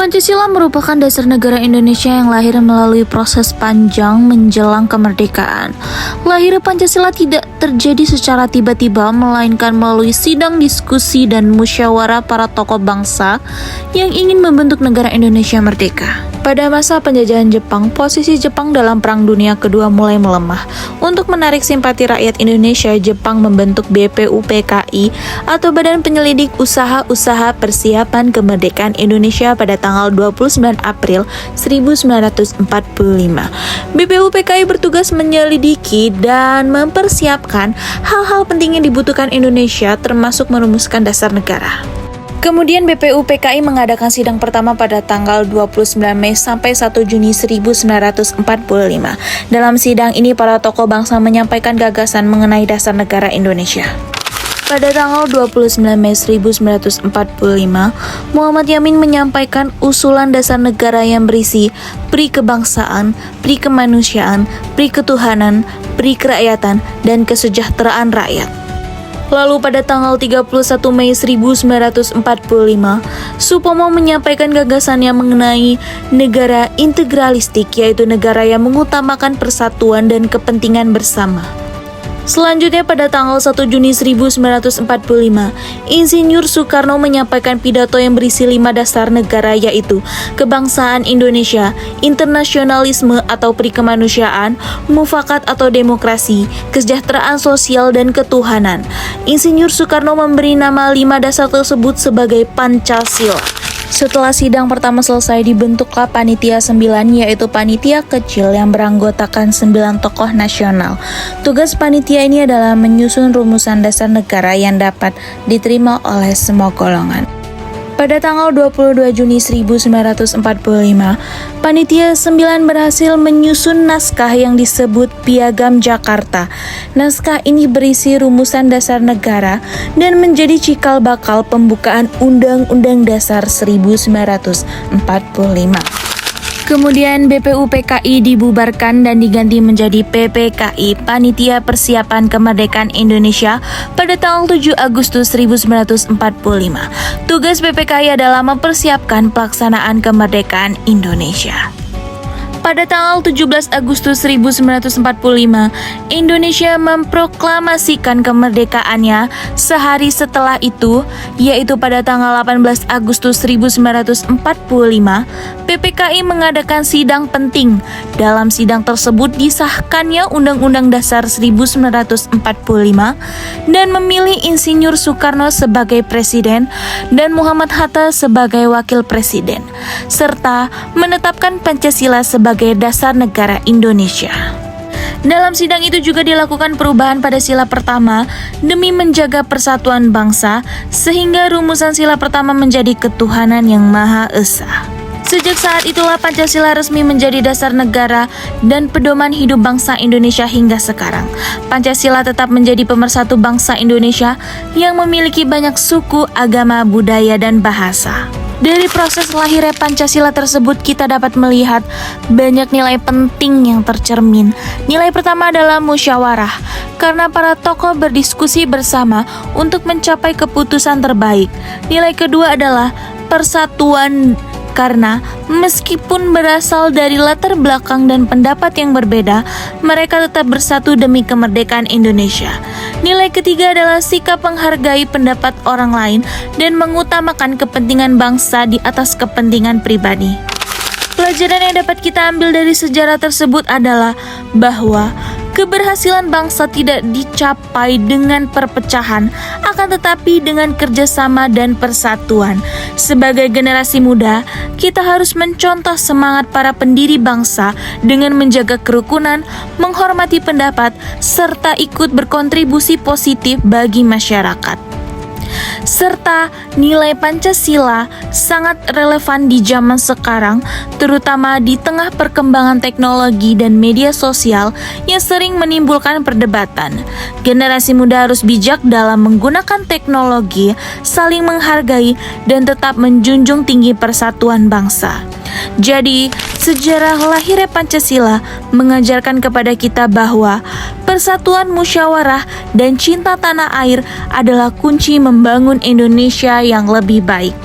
Pancasila merupakan dasar negara Indonesia yang lahir melalui proses panjang menjelang kemerdekaan. Lahir Pancasila tidak terjadi secara tiba-tiba, melainkan melalui sidang diskusi dan musyawarah para tokoh bangsa yang ingin membentuk negara Indonesia merdeka. Pada masa penjajahan Jepang, posisi Jepang dalam Perang Dunia Kedua mulai melemah. Untuk menarik simpati rakyat Indonesia, Jepang membentuk BPUPKI atau Badan Penyelidik Usaha-Usaha Persiapan Kemerdekaan Indonesia pada tanggal 29 April 1945. BPUPKI bertugas menyelidiki dan mempersiapkan hal-hal penting yang dibutuhkan Indonesia, termasuk merumuskan dasar negara. Kemudian BPUPKI mengadakan sidang pertama pada tanggal 29 Mei sampai 1 Juni 1945. Dalam sidang ini para tokoh bangsa menyampaikan gagasan mengenai dasar negara Indonesia. Pada tanggal 29 Mei 1945, Muhammad Yamin menyampaikan usulan dasar negara yang berisi pri kebangsaan, pri kemanusiaan, pri ketuhanan, pri kerakyatan, dan kesejahteraan rakyat. Lalu pada tanggal 31 Mei 1945, Supomo menyampaikan gagasannya mengenai negara integralistik, yaitu negara yang mengutamakan persatuan dan kepentingan bersama. Selanjutnya pada tanggal 1 Juni 1945, Insinyur Soekarno menyampaikan pidato yang berisi 5 dasar negara, yaitu kebangsaan Indonesia, internasionalisme atau perikemanusiaan, mufakat atau demokrasi, kesejahteraan sosial, dan ketuhanan. Insinyur Soekarno memberi nama 5 dasar tersebut sebagai Pancasila. Setelah sidang pertama selesai, dibentuklah Panitia 9, yaitu panitia kecil yang beranggotakan 9 tokoh nasional. Tugas panitia ini adalah menyusun rumusan dasar negara yang dapat diterima oleh semua golongan. Pada tanggal 22 Juni 1945, Panitia 9 berhasil menyusun naskah yang disebut Piagam Jakarta. Naskah ini berisi rumusan dasar negara dan menjadi cikal bakal pembukaan Undang-Undang Dasar 1945. Kemudian BPUPKI dibubarkan dan diganti menjadi PPKI, Panitia Persiapan Kemerdekaan Indonesia, pada tanggal 7 Agustus 1945. Tugas PPKI adalah mempersiapkan pelaksanaan kemerdekaan Indonesia. Pada tanggal 17 Agustus 1945, Indonesia memproklamasikan kemerdekaannya. Sehari setelah itu, yaitu pada tanggal 18 Agustus 1945, PPKI mengadakan sidang penting. Dalam sidang tersebut disahkannya Undang-Undang Dasar 1945 dan memilih Insinyur Soekarno sebagai presiden dan Muhammad Hatta sebagai wakil presiden, serta menetapkan Pancasila sebagai dasar negara Indonesia. Dalam sidang itu juga dilakukan perubahan pada sila pertama demi menjaga persatuan bangsa, sehingga rumusan sila pertama menjadi ketuhanan yang Maha Esa. Sejak saat itulah Pancasila resmi menjadi dasar negara dan pedoman hidup bangsa Indonesia hingga sekarang. Pancasila tetap menjadi pemersatu bangsa Indonesia yang memiliki banyak suku, agama, budaya, dan bahasa. Dari proses lahirnya Pancasila tersebut, kita dapat melihat banyak nilai penting yang tercermin. Nilai pertama adalah musyawarah, karena para tokoh berdiskusi bersama untuk mencapai keputusan terbaik. Nilai kedua adalah persatuan, karena meskipun berasal dari latar belakang dan pendapat yang berbeda, mereka tetap bersatu demi kemerdekaan Indonesia. Nilai ketiga adalah sikap menghargai pendapat orang lain dan mengutamakan kepentingan bangsa di atas kepentingan pribadi. Pelajaran yang dapat kita ambil dari sejarah tersebut adalah bahwa keberhasilan bangsa tidak dicapai dengan perpecahan, akan tetapi dengan kerjasama dan persatuan. Sebagai generasi muda, kita harus mencontoh semangat para pendiri bangsa dengan menjaga kerukunan, menghormati pendapat, serta ikut berkontribusi positif bagi masyarakat. Serta nilai Pancasila sangat relevan di zaman sekarang, terutama di tengah perkembangan teknologi dan media sosial yang sering menimbulkan perdebatan. Generasi muda harus bijak dalam menggunakan teknologi, saling menghargai, dan tetap menjunjung tinggi persatuan bangsa. Jadi, sejarah lahirnya Pancasila mengajarkan kepada kita bahwa persatuan, musyawarah, dan cinta tanah air adalah kunci membangun Indonesia yang lebih baik.